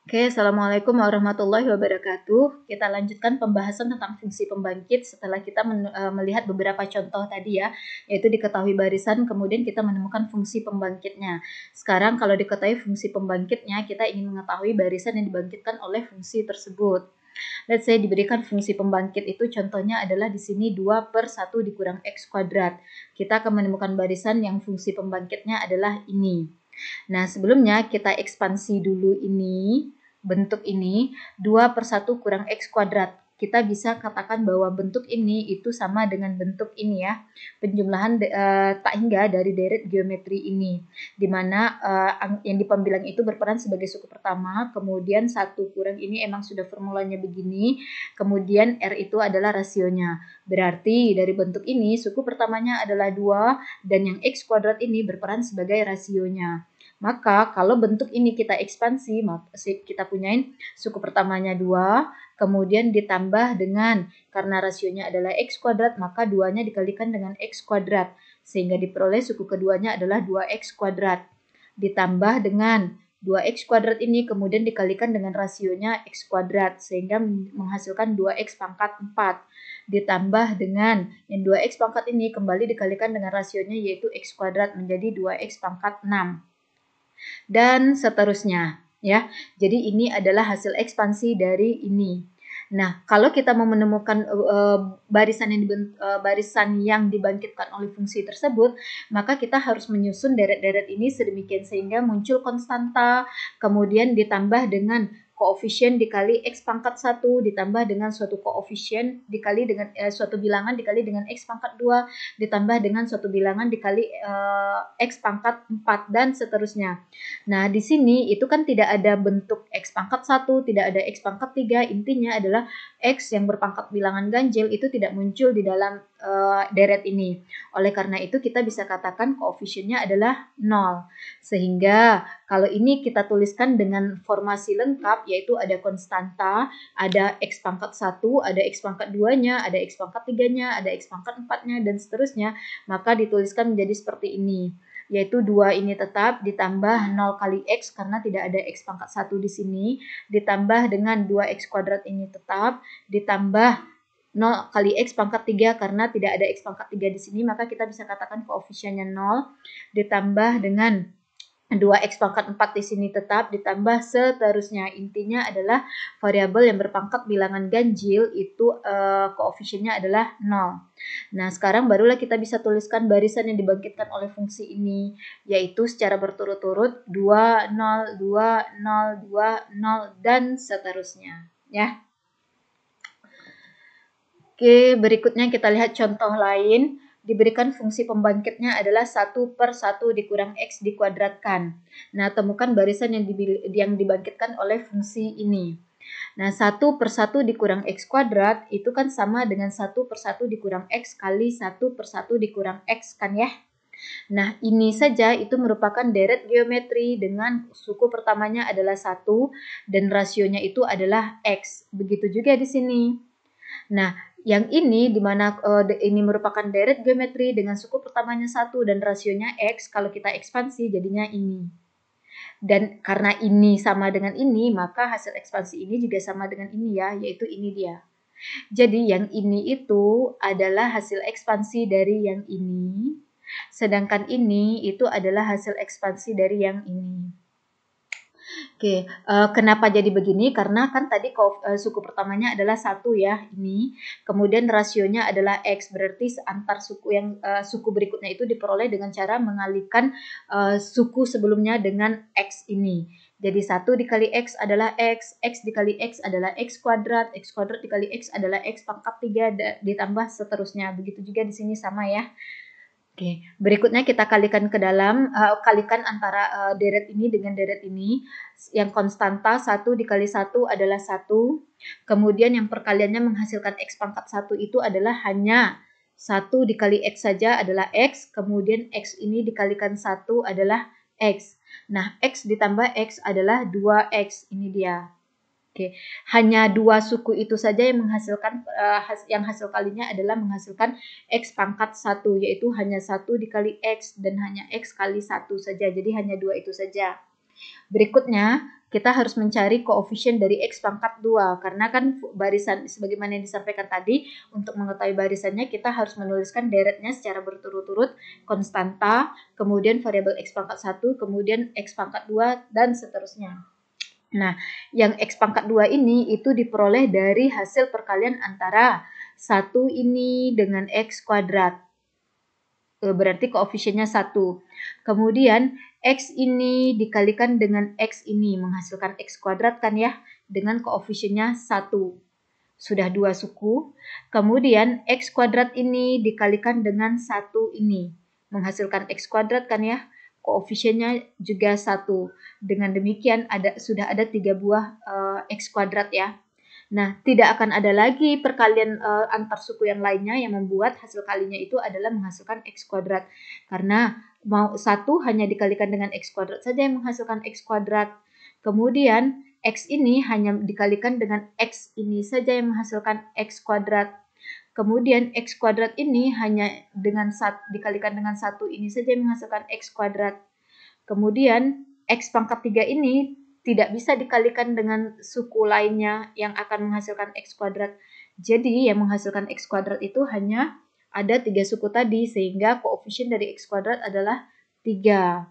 Oke, Assalamualaikum warahmatullahi wabarakatuh. Kita lanjutkan pembahasan tentang fungsi pembangkit setelah kita melihat beberapa contoh tadi ya, yaitu diketahui barisan, kemudian kita menemukan fungsi pembangkitnya. Sekarang kalau diketahui fungsi pembangkitnya, kita ingin mengetahui barisan yang dibangkitkan oleh fungsi tersebut. Let's say diberikan fungsi pembangkit itu contohnya adalah di sini 2/1 dikurang X kuadrat. Kita akan menemukan barisan yang fungsi pembangkitnya adalah ini. Nah, sebelumnya kita ekspansi dulu ini, bentuk ini, 2/1 kurang X kuadrat. Kita bisa katakan bahwa bentuk ini itu sama dengan bentuk ini ya, penjumlahan tak hingga dari deret geometri ini, di mana yang di pembilang itu berperan sebagai suku pertama, kemudian 1 kurang ini emang sudah formulanya begini, kemudian R itu adalah rasionya. Berarti dari bentuk ini, suku pertamanya adalah 2, dan yang X kuadrat ini berperan sebagai rasionya. Maka kalau bentuk ini kita ekspansi, kita punyain suku pertamanya 2, kemudian ditambah dengan, karena rasionya adalah X kuadrat, maka 2-nya dikalikan dengan X kuadrat. Sehingga diperoleh suku keduanya adalah 2X kuadrat. Ditambah dengan 2X kuadrat ini kemudian dikalikan dengan rasionya X kuadrat. Sehingga menghasilkan 2X pangkat 4. Ditambah dengan yang 2X pangkat ini kembali dikalikan dengan rasionya yaitu X kuadrat menjadi 2X pangkat 6. Dan seterusnya ya. Jadi ini adalah hasil ekspansi dari ini. Nah, kalau kita mau menemukan barisan yang dibangkitkan oleh fungsi tersebut, maka kita harus menyusun deret-deret ini sedemikian sehingga muncul konstanta, kemudian ditambah dengan koefisien dikali X pangkat 1 ditambah dengan suatu koefisien dikali dengan suatu bilangan dikali dengan X pangkat 2 ditambah dengan suatu bilangan dikali X pangkat 4 dan seterusnya. Nah, di sini itu kan tidak ada bentuk X pangkat 1, tidak ada X pangkat 3, intinya adalah X yang berpangkat bilangan ganjil itu tidak muncul di dalam deret ini. Oleh karena itu kita bisa katakan koefisiennya adalah 0. Sehingga kalau ini kita tuliskan dengan formasi lengkap yaitu ada konstanta, ada X pangkat 1, ada X pangkat 2-nya, ada X pangkat 3-nya, ada X pangkat 4-nya dan seterusnya, maka dituliskan menjadi seperti ini. Yaitu 2 ini tetap ditambah 0 kali X karena tidak ada X pangkat 1 di sini, ditambah dengan 2X kuadrat ini tetap, ditambah 0 kali X pangkat 3 karena tidak ada X pangkat 3 di sini, maka kita bisa katakan koefisiennya 0, ditambah dengan 2X pangkat 4 di sini tetap, ditambah seterusnya. Intinya adalah variabel yang berpangkat bilangan ganjil itu koefisiennya adalah 0. Nah, sekarang barulah kita bisa tuliskan barisan yang dibangkitkan oleh fungsi ini, yaitu secara berturut-turut 2, 0, 2, 0, 2, 0, dan seterusnya. Ya. Oke, berikutnya kita lihat contoh lain. Diberikan fungsi pembangkitnya adalah 1/1 dikurang X dikuadratkan. Nah, temukan barisan yang dibangkitkan oleh fungsi ini. Nah, 1/1 dikurang X kuadrat itu kan sama dengan 1/1 dikurang X kali 1/1 dikurang X kan ya. Nah, ini saja itu merupakan deret geometri dengan suku pertamanya adalah 1 dan rasionya itu adalah X. Begitu juga di sini. Nah, yang ini di mana ini merupakan deret geometri dengan suku pertamanya 1 dan rasionya X, kalau kita ekspansi jadinya ini. Dan karena ini sama dengan ini, maka hasil ekspansi ini juga sama dengan ini ya, yaitu ini dia. Jadi yang ini itu adalah hasil ekspansi dari yang ini, sedangkan ini itu adalah hasil ekspansi dari yang ini. Oke, kenapa jadi begini? Karena kan tadi suku pertamanya adalah 1 ya, ini. Kemudian rasionya adalah X, berarti antar suku berikutnya itu diperoleh dengan cara mengalihkan suku sebelumnya dengan X ini. Jadi 1 dikali X adalah X, X dikali X adalah X kuadrat dikali X adalah X pangkat 3, ditambah seterusnya. Begitu juga di sini sama ya. Oke, berikutnya kita kalikan kalikan antara deret ini dengan deret ini. Yang konstanta 1 dikali 1 adalah 1. Kemudian yang perkaliannya menghasilkan X pangkat 1 itu adalah hanya 1 dikali X saja adalah X. Kemudian X ini dikalikan 1 adalah X. Nah, X ditambah X adalah 2X. Ini dia. Oke, hanya 2 suku itu saja yang menghasilkan yang hasil kalinya adalah menghasilkan X pangkat 1, yaitu hanya 1 dikali X dan hanya X kali 1 saja. Jadi hanya 2 itu saja. Berikutnya, kita harus mencari koefisien dari X pangkat 2, karena kan barisan sebagaimana yang disampaikan tadi, untuk mengetahui barisannya kita harus menuliskan deretnya secara berturut-turut, konstanta, kemudian variabel X pangkat 1, kemudian X pangkat 2, dan seterusnya. Nah, yang X pangkat 2 ini itu diperoleh dari hasil perkalian antara 1 ini dengan X kuadrat. Berarti koefisiennya 1. Kemudian X ini dikalikan dengan X ini menghasilkan X kuadrat kan ya, dengan koefisiennya 1. Sudah 2 suku. Kemudian X kuadrat ini dikalikan dengan 1 ini menghasilkan X kuadrat kan ya, koefisiennya juga 1. Dengan demikian sudah ada 3 buah X kuadrat ya. Nah, tidak akan ada lagi perkalian antar suku yang lainnya yang membuat hasil kalinya itu adalah menghasilkan X kuadrat. Karena mau 1 hanya dikalikan dengan X kuadrat saja yang menghasilkan X kuadrat. Kemudian X ini hanya dikalikan dengan X ini saja yang menghasilkan X kuadrat. Kemudian X kuadrat ini hanya dikalikan dengan 1 ini saja yang menghasilkan X kuadrat. Kemudian X pangkat 3 ini tidak bisa dikalikan dengan suku lainnya yang akan menghasilkan X kuadrat. Jadi yang menghasilkan X kuadrat itu hanya ada 3 suku tadi, sehingga koefisien dari X kuadrat adalah 3.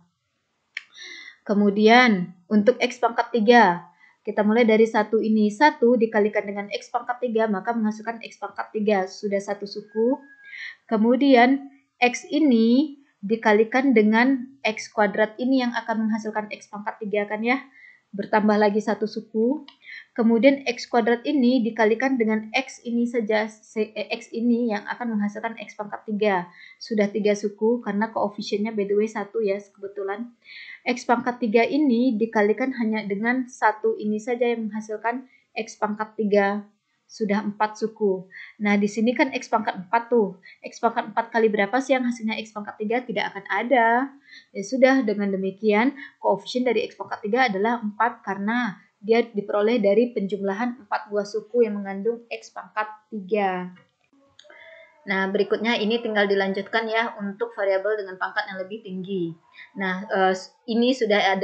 Kemudian untuk X pangkat 3, kita mulai dari 1 ini. 1 dikalikan dengan X pangkat 3, maka menghasilkan X pangkat 3. Sudah 1 suku. Kemudian X ini dikalikan dengan X kuadrat ini yang akan menghasilkan X pangkat 3 kan ya. Bertambah lagi 1 suku. Kemudian X kuadrat ini dikalikan dengan X ini saja, X ini yang akan menghasilkan X pangkat 3. Sudah 3 suku karena koefisiennya by the way 1 ya kebetulan. X pangkat 3 ini dikalikan hanya dengan 1 ini saja yang menghasilkan X pangkat 3. Sudah 4 suku. Nah, di sini kan X pangkat 4 tuh. X pangkat 4 kali berapa sih yang hasilnya X pangkat 3? Tidak akan ada. Ya sudah, dengan demikian koefisien dari X pangkat 3 adalah 4 karena dia diperoleh dari penjumlahan 4 buah suku yang mengandung X pangkat 3. Nah, berikutnya ini tinggal dilanjutkan ya untuk variabel dengan pangkat yang lebih tinggi. Nah, ini sudah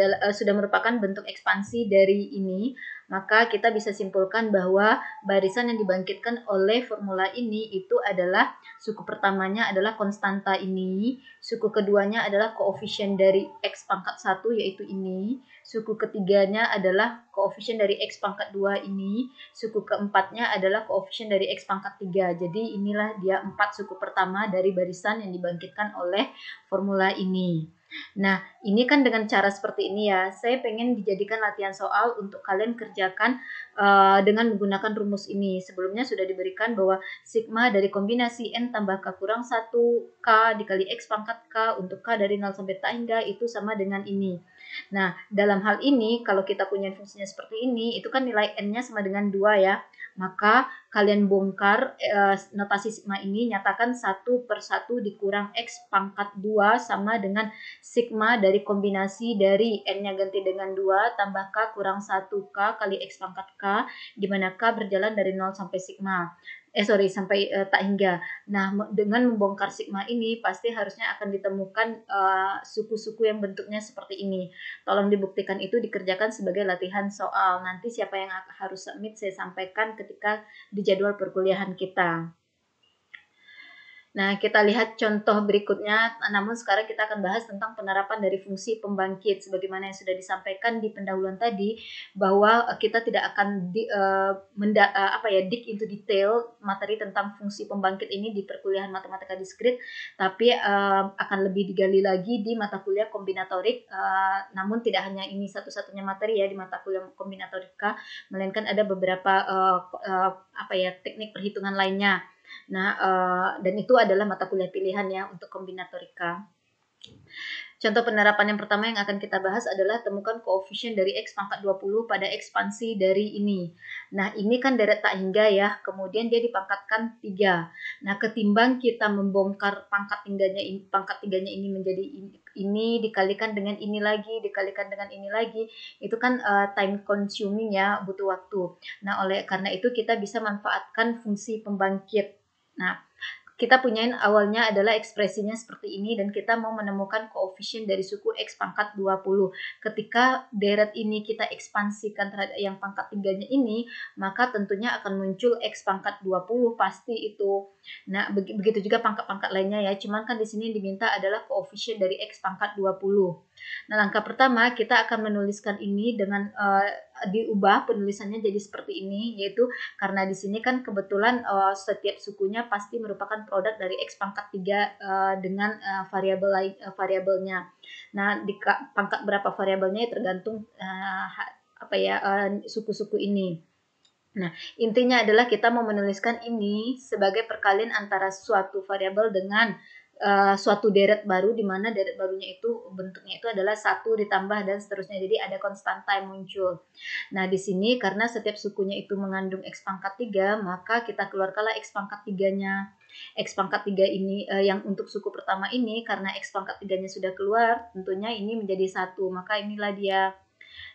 merupakan bentuk ekspansi dari ini, maka kita bisa simpulkan bahwa barisan yang dibangkitkan oleh formula ini itu adalah suku pertamanya adalah konstanta ini, suku keduanya adalah koefisien dari X pangkat 1 yaitu ini, suku ketiganya adalah koefisien dari X pangkat 2 ini, suku keempatnya adalah koefisien dari X pangkat 3. Jadi inilah dia 4 suku pertama dari barisan yang dibangkitkan oleh formula ini. Nah, ini kan dengan cara seperti ini ya, saya pengen dijadikan latihan soal untuk kalian kerjakan dengan menggunakan rumus ini. Sebelumnya sudah diberikan bahwa sigma dari kombinasi N tambah K kurang 1 K dikali X pangkat K untuk K dari 0 sampai tak hingga itu sama dengan ini. Nah, dalam hal ini kalau kita punya fungsinya seperti ini, itu kan nilai N-nya sama dengan 2 ya. Maka kalian bongkar notasi sigma ini, nyatakan 1 per 1 dikurang X pangkat 2 sama dengan sigma dari kombinasi dari N-nya ganti dengan 2 tambah K kurang 1K kali X pangkat K, di mana K berjalan dari 0 sampai sigma. Sampai tak hingga. Nah, dengan membongkar sigma ini pasti harusnya akan ditemukan suku-suku yang bentuknya seperti ini. Tolong dibuktikan itu dikerjakan sebagai latihan soal. Nanti siapa yang harus submit saya sampaikan ketika di jadwal perkuliahan kita. Nah, kita lihat contoh berikutnya, namun sekarang kita akan bahas tentang penerapan dari fungsi pembangkit. Sebagaimana yang sudah disampaikan di pendahuluan tadi, bahwa kita tidak akan dig into detail materi tentang fungsi pembangkit ini di perkuliahan matematika diskrit, tapi akan lebih digali lagi di mata kuliah kombinatorik, namun tidak hanya ini satu-satunya materi ya di mata kuliah kombinatorika, melainkan ada beberapa teknik perhitungan lainnya. Nah, dan itu adalah mata kuliah pilihan ya untuk kombinatorika. Contoh penerapan yang pertama yang akan kita bahas adalah temukan koefisien dari X pangkat 20 pada ekspansi dari ini. Nah, ini kan deret tak hingga ya, kemudian dia dipangkatkan 3. Nah, ketimbang kita membongkar pangkat tiganya ini menjadi ini dikalikan dengan ini lagi, dikalikan dengan ini lagi, itu kan time consuming ya, butuh waktu. Nah, oleh karena itu kita bisa manfaatkan fungsi pembangkit. Nah, kita punyain awalnya adalah ekspresinya seperti ini dan kita mau menemukan koefisien dari suku X pangkat 20. Ketika deret ini kita ekspansikan terhadap yang pangkat 3-nya ini, maka tentunya akan muncul X pangkat 20 pasti itu. Nah, begitu juga pangkat-pangkat lainnya ya. Cuman kan di sini diminta adalah koefisien dari X pangkat 20. Nah, langkah pertama kita akan menuliskan ini dengan diubah penulisannya jadi seperti ini, yaitu karena di sini kan kebetulan setiap sukunya pasti merupakan produk dari X pangkat 3 dengan variabelnya. Nah, di pangkat berapa variabelnya tergantung suku-suku ini. Nah, intinya adalah kita mau menuliskan ini sebagai perkalian antara suatu variabel dengan suatu deret baru, di mana deret barunya itu bentuknya itu adalah 1 ditambah dan seterusnya. Jadi ada konstanta yang muncul. Nah, di sini karena setiap sukunya itu mengandung X pangkat 3, maka kita keluarkanlah X pangkat 3-nya. X pangkat 3 ini yang untuk suku pertama ini, karena X pangkat 3-nya sudah keluar, tentunya ini menjadi 1. Maka inilah dia.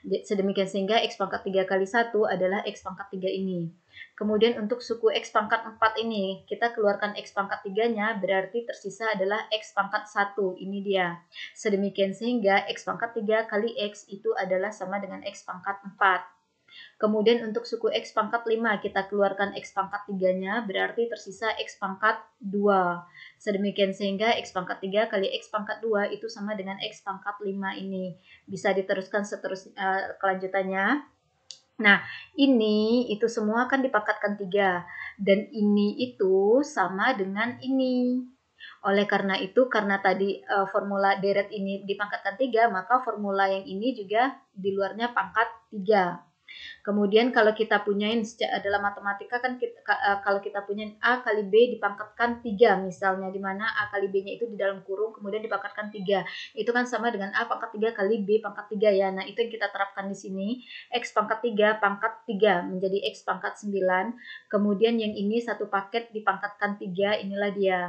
Sedemikian sehingga X pangkat 3 kali 1 adalah X pangkat 3 ini. Kemudian untuk suku X pangkat 4 ini, kita keluarkan X pangkat 3-nya, berarti tersisa adalah X pangkat 1. Ini dia. Sedemikian sehingga X pangkat 3 kali X itu adalah sama dengan X pangkat 4. Kemudian untuk suku X pangkat 5, kita keluarkan X pangkat 3-nya, berarti tersisa X pangkat 2. Sedemikian sehingga X pangkat 3 kali X pangkat 2 itu sama dengan X pangkat 5 ini. Bisa diteruskan kelanjutannya. Nah, ini itu semua kan dipangkatkan 3. Dan ini itu sama dengan ini. Oleh karena itu, karena tadi formula deret ini dipangkatkan 3, maka formula yang ini juga di luarnya pangkat 3. Kemudian kalau kita punyain dalam matematika kan kalau kita punyain A kali B dipangkatkan 3 misalnya, di mana A kali B-nya itu di dalam kurung kemudian dipangkatkan 3. Itu kan sama dengan A pangkat 3 kali B pangkat 3 ya. Nah, itu yang kita terapkan di sini. X pangkat 3 pangkat 3 menjadi X pangkat 9. Kemudian yang ini satu paket dipangkatkan 3, inilah dia.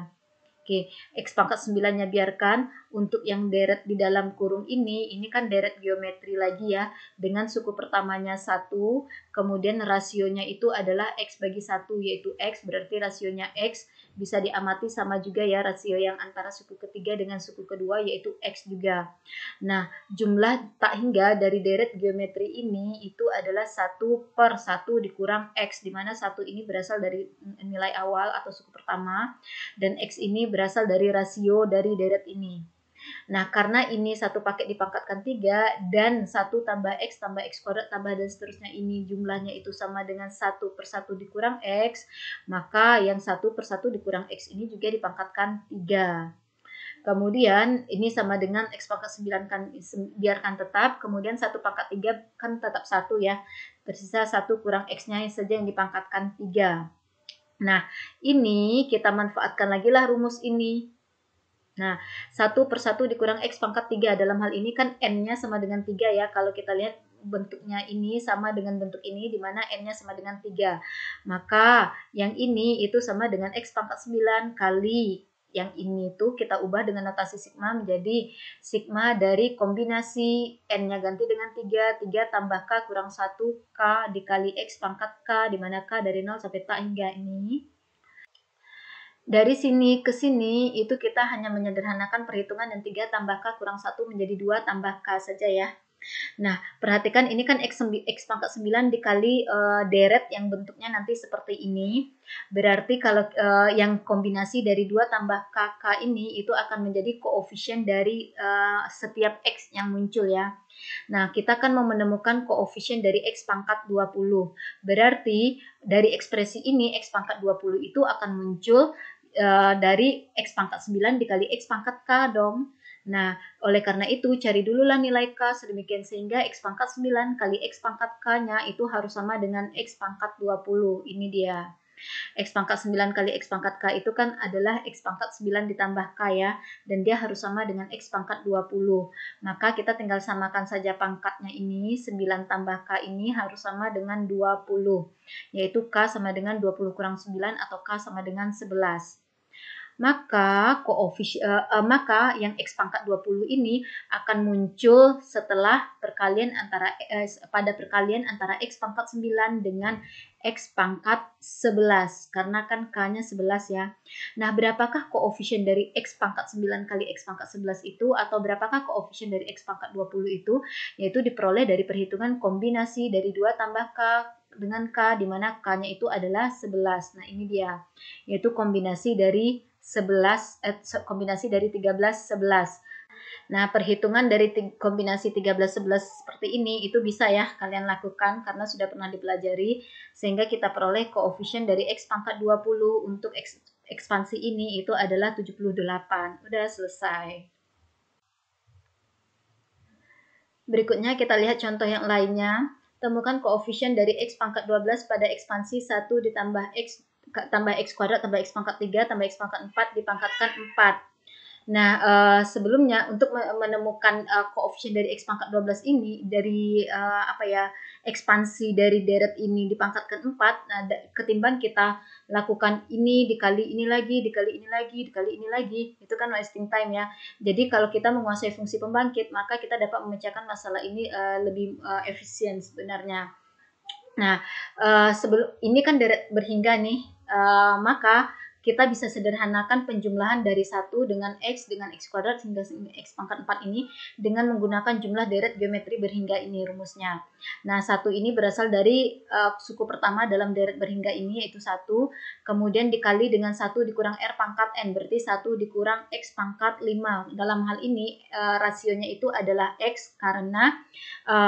Oke, X pangkat 9-nya biarkan. Untuk yang deret di dalam kurung ini kan deret geometri lagi ya. Dengan suku pertamanya 1, kemudian rasionya itu adalah X bagi 1, yaitu X, berarti rasionya X. Bisa diamati sama juga ya rasio yang antara suku ketiga dengan suku kedua, yaitu X juga. Nah, jumlah tak hingga dari deret geometri ini itu adalah 1/1 dikurang X, di mana 1 ini berasal dari nilai awal atau suku pertama, dan X ini berasal dari rasio dari deret ini. Nah, karena ini satu paket dipangkatkan 3 dan 1 tambah X kuadrat tambah dan seterusnya ini jumlahnya itu sama dengan 1/1 dikurang X, maka yang 1/1 dikurang X ini juga dipangkatkan 3. Kemudian ini sama dengan X pangkat 9 kan biarkan tetap, kemudian 1 pangkat 3 kan tetap 1 ya. Tersisa 1 kurang X-nya saja yang dipangkatkan 3. Nah, ini kita manfaatkan lagi lah rumus ini. Nah, 1/1 dikurang X pangkat 3. Dalam hal ini kan N-nya sama dengan 3 ya. Kalau kita lihat bentuknya ini sama dengan bentuk ini, di mana N-nya sama dengan 3. Maka yang ini itu sama dengan X pangkat 9 kali yang ini tuh kita ubah dengan notasi sigma menjadi sigma dari kombinasi N-nya ganti dengan 3, 3 tambah K kurang 1, K dikali X pangkat K, di mana K dari 0 sampai tak hingga ini. Dari sini ke sini itu kita hanya menyederhanakan perhitungan dan 3 tambah K kurang 1 menjadi 2 tambah K saja ya. Nah, perhatikan ini kan X pangkat 9 dikali deret yang bentuknya nanti seperti ini. Berarti kalau yang kombinasi dari 2 tambah KK ini itu akan menjadi koefisien dari setiap X yang muncul ya. Nah, kita kan mau menemukan koefisien dari X pangkat 20. Berarti dari ekspresi ini X pangkat 20 itu akan muncul dari X pangkat 9 dikali X pangkat K dong. Nah, oleh karena itu cari dululah nilai K sedemikian sehingga X pangkat 9 kali X pangkat K-nya itu harus sama dengan X pangkat 20. Ini dia. X pangkat 9 kali X pangkat K itu kan adalah X pangkat 9 ditambah K ya. Dan dia harus sama dengan X pangkat 20. Maka kita tinggal samakan saja pangkatnya ini. 9 tambah K ini harus sama dengan 20. Yaitu K sama dengan 20 kurang 9 atau K sama dengan 11. maka yang X pangkat 20 ini akan muncul setelah pada perkalian antara X pangkat 9 dengan X pangkat 11, karena kan K-nya 11 ya. Nah, berapakah koefisien dari X pangkat 9 kali X pangkat 11 itu, atau berapakah koefisien dari X pangkat 20 itu, yaitu diperoleh dari perhitungan kombinasi dari 2 tambah K dengan K, di mana K-nya itu adalah 11. Nah, ini dia, yaitu kombinasi dari 13 11. Nah, perhitungan dari kombinasi 13 11 seperti ini itu bisa ya kalian lakukan karena sudah pernah dipelajari, sehingga kita peroleh koefisien dari X pangkat 20 untuk ekspansi ini itu adalah 78. Udah selesai. Berikutnya kita lihat contoh yang lainnya. Temukan koefisien dari X pangkat 12 pada ekspansi 1 ditambah X tambah X kuadrat tambah X pangkat 3 tambah X pangkat 4 dipangkatkan 4. Nah, sebelumnya untuk menemukan koefisien dari X pangkat 12 ini dari ekspansi dari deret ini dipangkatkan 4, nah, ketimbang kita lakukan ini dikali ini lagi, dikali ini lagi, dikali ini lagi, itu kan wasting time ya. Jadi kalau kita menguasai fungsi pembangkit, maka kita dapat memecahkan masalah ini lebih efisien sebenarnya. Nah, sebelum ini kan deret berhingga nih, maka kita bisa sederhanakan penjumlahan dari 1 dengan X dengan X kuadrat hingga X pangkat 4 ini dengan menggunakan jumlah deret geometri berhingga ini rumusnya. Nah, 1 ini berasal dari suku pertama dalam deret berhingga ini, yaitu 1, kemudian dikali dengan 1 dikurang R pangkat N, berarti 1 dikurang X pangkat 5. Dalam hal ini rasionya itu adalah X karena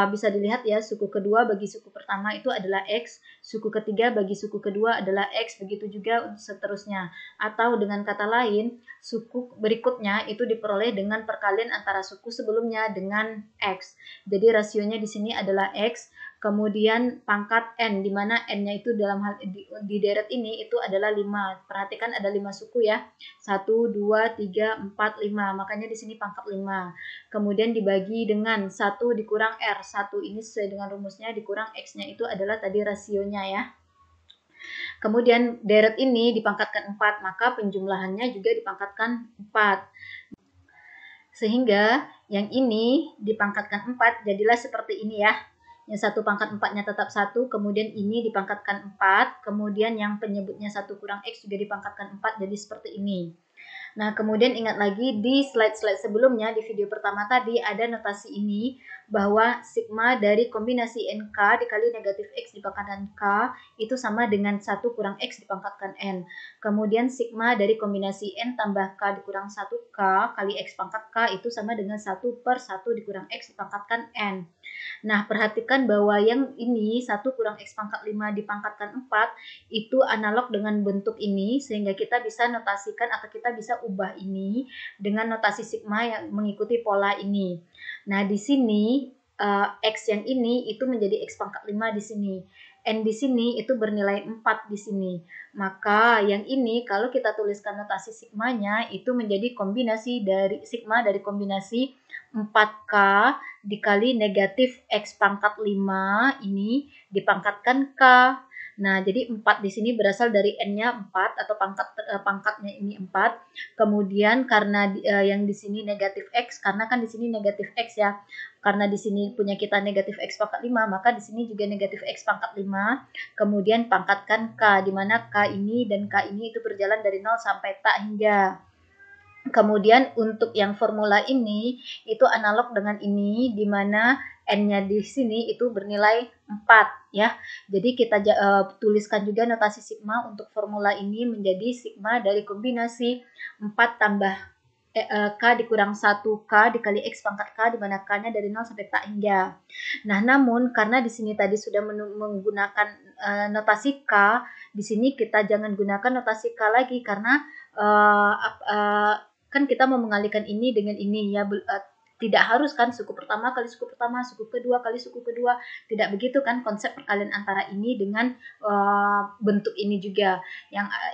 bisa dilihat ya, suku kedua bagi suku pertama itu adalah X, suku ketiga bagi suku kedua adalah X, begitu juga seterusnya. Atau dengan kata lain, suku berikutnya itu diperoleh dengan perkalian antara suku sebelumnya dengan X. Jadi rasionya di sini adalah X, kemudian pangkat N, di mana N-nya itu dalam hal di deret ini itu adalah 5. Perhatikan ada 5 suku ya. 1, 2, 3, 4, 5. Makanya di sini pangkat 5. Kemudian dibagi dengan 1 dikurang R. 1 ini sesuai dengan rumusnya, dikurang X-nya itu adalah tadi rasionya ya. Kemudian deret ini dipangkatkan 4, maka penjumlahannya juga dipangkatkan 4. Sehingga yang ini dipangkatkan 4, jadilah seperti ini ya. Yang 1 pangkat 4-nya tetap 1, kemudian ini dipangkatkan 4, kemudian yang penyebutnya 1 kurang X juga dipangkatkan 4, jadi seperti ini. Nah, kemudian ingat lagi di slide-slide sebelumnya, di video pertama tadi ada notasi ini, bahwa sigma dari kombinasi NK dikali negatif X dipangkatkan K itu sama dengan 1 kurang X dipangkatkan N. Kemudian sigma dari kombinasi N tambah K dikurang 1K kali X pangkat K itu sama dengan 1 per 1 dikurang X dipangkatkan N. Nah, perhatikan bahwa yang ini 1 kurang X pangkat 5 dipangkatkan 4 itu analog dengan bentuk ini, sehingga kita bisa notasikan atau kita bisa ubah ini dengan notasi sigma yang mengikuti pola ini. Nah, di sini X yang ini itu menjadi X pangkat 5 di sini. N di sini itu bernilai 4 di sini. Maka yang ini kalau kita tuliskan notasi sigmanya itu menjadi kombinasi dari sigma dari kombinasi 4K dikali negatif X pangkat 5 ini dipangkatkan K. Nah, jadi 4 di sini berasal dari N-nya 4 atau pangkatnya ini 4. Kemudian karena yang di sini negatif X, karena kan di sini negatif X ya. Karena di sini punya kita negatif X pangkat 5, maka di sini juga negatif X pangkat 5. Kemudian pangkatkan K, di mana K ini dan K ini itu berjalan dari 0 sampai tak hingga. Kemudian untuk yang formula ini itu analog dengan ini, di mana N-nya di sini itu bernilai 4 ya. Jadi kita tuliskan juga notasi sigma untuk formula ini menjadi sigma dari kombinasi 4 tambah K dikurang 1K dikali X pangkat K, di mana K-nya dari 0 sampai tak hingga. Nah, namun karena di sini tadi sudah menggunakan notasi K, di sini kita jangan gunakan notasi K lagi karena kan kita mau mengalihkan ini dengan ini ya. Tidak harus kan suku pertama kali suku pertama, suku kedua kali suku kedua. Tidak begitu kan konsep perkalian antara ini dengan bentuk ini juga.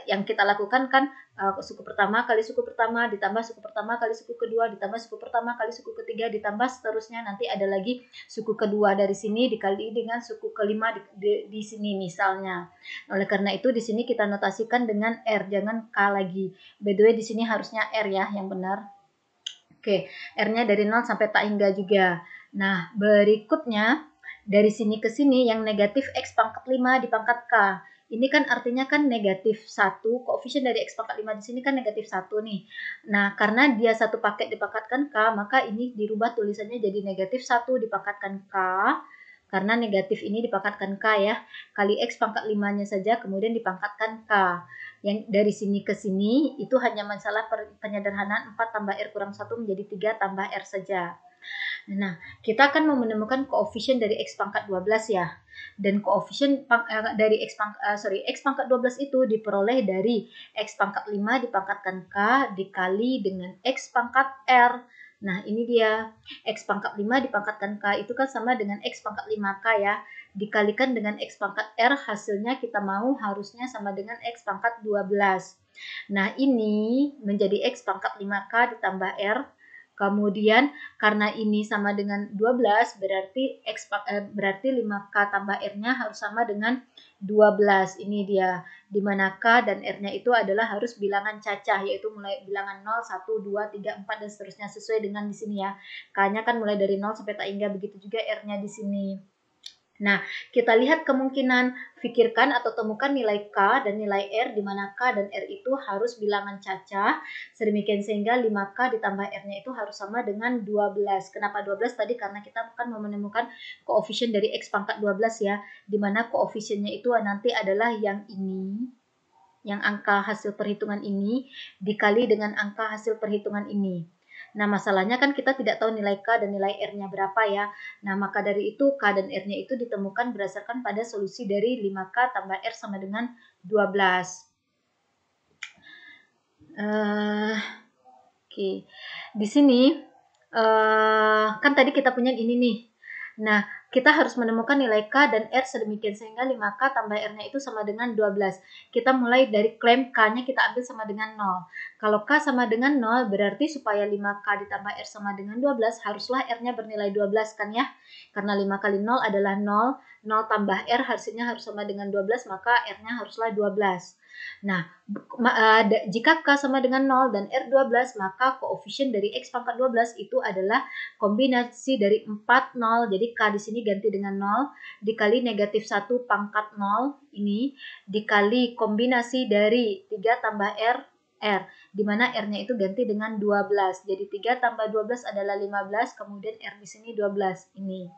Yang kita lakukan kan suku pertama kali suku pertama ditambah suku pertama kali suku kedua ditambah suku pertama kali suku ketiga ditambah seterusnya, nanti ada lagi suku kedua dari sini dikali dengan suku kelima di sini misalnya. Oleh karena itu di sini kita notasikan dengan R, jangan K lagi. By the way di sini harusnya R ya yang benar. Oke, R-nya dari 0 sampai tak hingga juga. Nah, berikutnya dari sini ke sini yang negatif X pangkat 5 di pangkat K. Ini kan artinya kan negatif 1, koefisien dari X pangkat 5 di sini kan negatif 1 nih. Nah, karena dia satu paket dipangkatkan K, maka ini dirubah tulisannya jadi negatif 1 dipangkatkan K. Karena negatif ini dipangkatkan K ya, kali X pangkat 5-nya saja kemudian dipangkatkan K. Yang dari sini ke sini itu hanya masalah penyederhanaan 4 tambah R kurang 1 menjadi 3 tambah R saja. Nah, kita akan mau menemukan koefisien dari X pangkat 12 ya. Dan koefisien dari X pangkat 12 itu diperoleh dari X pangkat 5 dipangkatkan K dikali dengan X pangkat R. Nah, ini dia. X pangkat 5 dipangkatkan K itu kan sama dengan X pangkat 5K ya. Dikalikan dengan X pangkat R, hasilnya kita mau harusnya sama dengan X pangkat 12. Nah, ini menjadi X pangkat 5K ditambah R. Kemudian karena ini sama dengan 12 berarti 5K tambah R-nya harus sama dengan 12. Ini dia, di mana K dan R-nya itu adalah harus bilangan cacah, yaitu mulai bilangan 0, 1, 2, 3, 4 dan seterusnya sesuai dengan di sini ya. K-nya kan mulai dari 0 sampai tak hingga, begitu juga R-nya di sini. Nah, kita lihat kemungkinan, pikirkan atau temukan nilai K dan nilai R, di mana K dan R itu harus bilangan cacah, sedemikian sehingga 5K ditambah R-nya itu harus sama dengan 12. Kenapa 12 tadi? Karena kita akan menemukan koefisien dari X pangkat 12 ya, di mana koefisiennya itu nanti adalah yang ini, yang angka hasil perhitungan ini, dikali dengan angka hasil perhitungan ini. Nah, masalahnya kan kita tidak tahu nilai K dan nilai R-nya berapa ya. Nah, maka dari itu K dan R-nya itu ditemukan berdasarkan pada solusi dari 5K tambah R sama dengan 12. Oke. Di sini kan tadi kita punya ini nih. Nah, kita harus menemukan nilai K dan R sedemikian sehingga 5K tambah R-nya itu sama dengan 12. Kita mulai dari klaim K-nya kita ambil sama dengan 0. Kalau K sama dengan 0 berarti supaya 5K ditambah R sama dengan 12 haruslah R-nya bernilai 12 kan ya. Karena 5 kali 0 adalah 0, 0 tambah R hasilnya harus sama dengan 12, maka R-nya haruslah 12. Nah, jika K sama dengan 0 dan R 12, maka koefisien dari X pangkat 12 itu adalah kombinasi dari 4, 0, jadi K di sini ganti dengan 0, dikali negatif 1 pangkat 0, ini, dikali kombinasi dari 3 tambah R, di mana R-nya itu ganti dengan 12, jadi 3 tambah 12 adalah 15, kemudian R di sini 12, ini.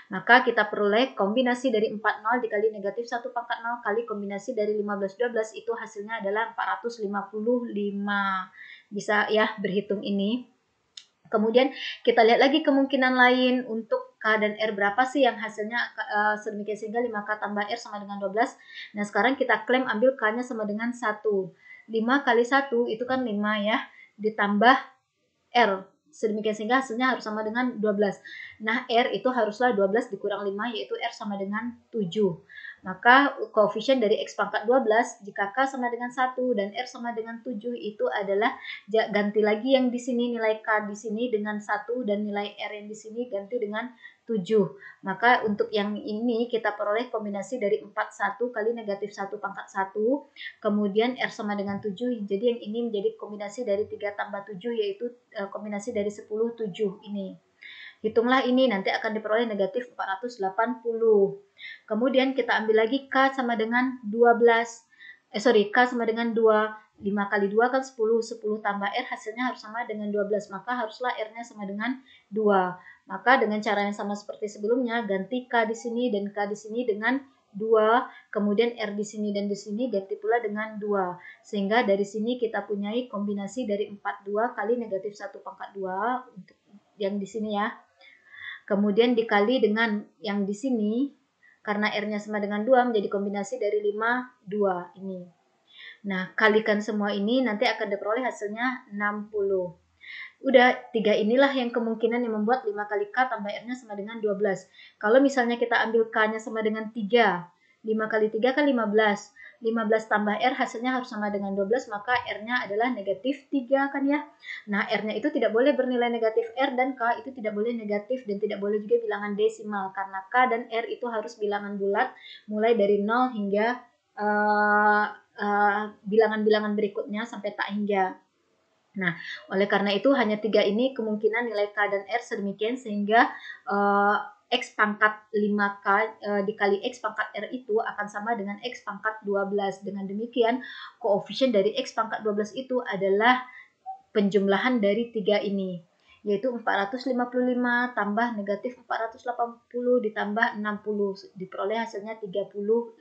Maka kita peroleh kombinasi dari 40 dikali negatif 1 pangkat 0 kali kombinasi dari 15-12 itu hasilnya adalah 455. Bisa ya berhitung ini. Kemudian kita lihat lagi kemungkinan lain untuk K dan R berapa sih yang hasilnya sedemikian sehingga 5K tambah R sama dengan 12. Nah, sekarang kita klaim ambil K-nya sama dengan 1. 5 kali 1 itu kan 5 ya, ditambah R. Sedemikian sehingga hasilnya harus sama dengan 12. Nah, R itu haruslah 12 dikurang 5, yaitu R sama dengan 7. Maka koefisien dari X pangkat 12 jika K sama dengan 1 dan R sama dengan 7 itu adalah, ganti lagi yang di sini nilai K di sini dengan 1 dan nilai R yang di sini ganti dengan 7. Maka untuk yang ini kita peroleh kombinasi dari 41 kali negatif 1 pangkat 1, kemudian R sama dengan 7, jadi yang ini menjadi kombinasi dari 3 tambah 7, yaitu kombinasi dari 10, 7 ini. Hitunglah ini, nanti akan diperoleh negatif 480. Kemudian kita ambil lagi K sama dengan 12. K sama dengan 2. 5 kali 2 kan 10. 10 tambah R hasilnya harus sama dengan 12. Maka haruslah R-nya sama dengan 2. Maka dengan cara yang sama seperti sebelumnya, ganti K di sini dan K di sini dengan 2. Kemudian R di sini dan di sini ganti pula dengan 2. Sehingga dari sini kita punyai kombinasi dari 42 kali negatif 1 pangkat 2 untuk yang di sini ya. Kemudian dikali dengan yang di sini, karena R-nya sama dengan 2, menjadi kombinasi dari 5, 2 ini. Nah, kalikan semua ini, nanti akan diperoleh hasilnya 60. Udah, 3 inilah yang kemungkinan yang membuat 5 kali K tambah R-nya sama dengan 12. Kalau misalnya kita ambil K-nya sama dengan 3, 5 kali 3 kan 15. 15 tambah R hasilnya harus sama dengan 12, maka R-nya adalah negatif 3 kan ya. Nah, R-nya itu tidak boleh bernilai negatif R dan K itu tidak boleh negatif dan tidak boleh juga bilangan desimal. Karena K dan R itu harus bilangan bulat mulai dari 0 hingga bilangan-bilangan berikutnya sampai tak hingga. Nah, oleh karena itu hanya 3 ini kemungkinan nilai K dan R sedemikian sehingga X pangkat 5K dikali X pangkat R itu akan sama dengan X pangkat 12. Dengan demikian, koefisien dari X pangkat 12 itu adalah penjumlahan dari 3 ini, yaitu 455 tambah negatif 480 ditambah 60, diperoleh hasilnya 35.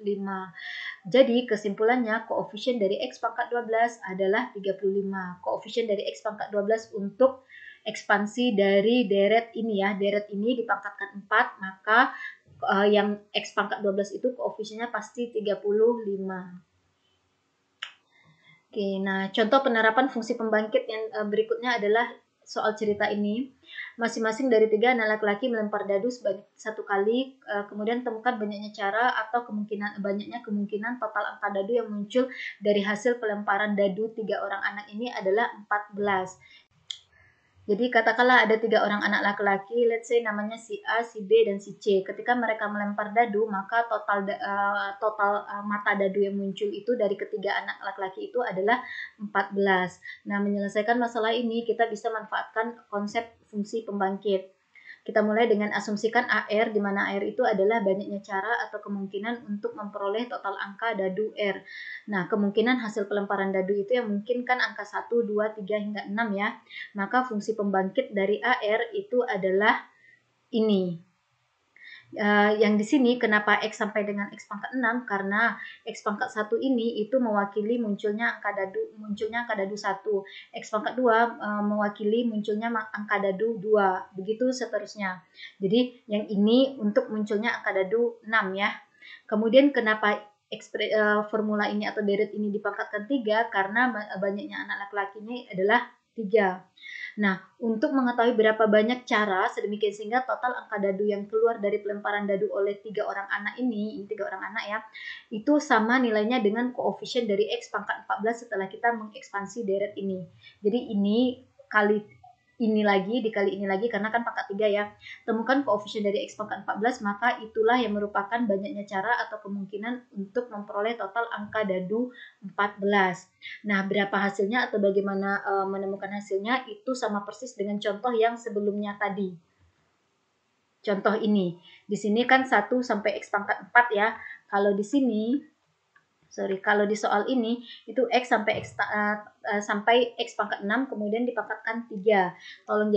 Jadi kesimpulannya koefisien dari X pangkat 12 adalah 35. Koefisien dari X pangkat 12 untuk ekspansi dari deret ini ya, deret ini dipangkatkan 4, maka yang X pangkat 12 itu koefisiennya pasti 35. Oke, nah contoh penerapan fungsi pembangkit yang berikutnya adalah soal cerita ini. Masing-masing dari 3 anak laki-laki melempar dadu sebanyak 1 kali, kemudian temukan banyaknya cara atau banyaknya kemungkinan total angka dadu yang muncul dari hasil pelemparan dadu 3 orang anak ini adalah 14. Jadi katakanlah ada 3 orang anak laki-laki, let's say namanya si A, si B, dan si C. Ketika mereka melempar dadu, maka total mata dadu yang muncul itu dari ketiga anak laki-laki itu adalah 14. Nah, menyelesaikan masalah ini kita bisa manfaatkan konsep fungsi pembangkit. Kita mulai dengan asumsikan AR, di mana AR itu adalah banyaknya cara atau kemungkinan untuk memperoleh total angka dadu R. Nah, kemungkinan hasil pelemparan dadu itu yang memungkinkan angka 1, 2, 3, hingga 6 ya. Maka fungsi pembangkit dari AR itu adalah ini. Yang di sini kenapa X sampai dengan X pangkat 6? Karena X pangkat 1 ini itu mewakili munculnya angka dadu 1. X pangkat 2 mewakili munculnya angka dadu 2. Begitu seterusnya. Jadi yang ini untuk munculnya angka dadu 6 ya. Kemudian kenapa formula ini atau deret ini dipangkatkan 3? Karena banyaknya anak laki-lakinya adalah 3. Nah, untuk mengetahui berapa banyak cara sedemikian sehingga total angka dadu yang keluar dari pelemparan dadu oleh 3 orang anak ini 3 orang anak ya, itu sama nilainya dengan koefisien dari X pangkat 14 setelah kita mengekspansi deret ini. Jadi ini kali ini lagi dikali ini lagi karena kan pangkat 3 ya. Temukan koefisien dari X pangkat 14, maka itulah yang merupakan banyaknya cara atau kemungkinan untuk memperoleh total angka dadu 14. Nah, berapa hasilnya atau bagaimana menemukan hasilnya itu sama persis dengan contoh yang sebelumnya tadi. Contoh ini. Di sini kan 1 sampai X pangkat 4 ya. Kalau di sini kalau di soal ini itu X sampai X pangkat 6 kemudian dipangkatkan 3. Tolong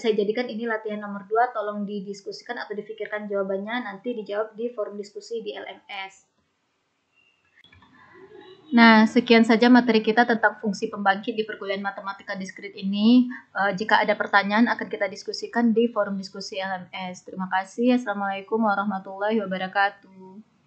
saya jadikan ini latihan nomor 2, tolong didiskusikan atau difikirkan jawabannya, nanti dijawab di forum diskusi di LMS. Nah, sekian saja materi kita tentang fungsi pembangkit di perkuliahan matematika diskrit ini. Jika ada pertanyaan akan kita diskusikan di forum diskusi LMS. Terima kasih. Assalamualaikum warahmatullahi wabarakatuh.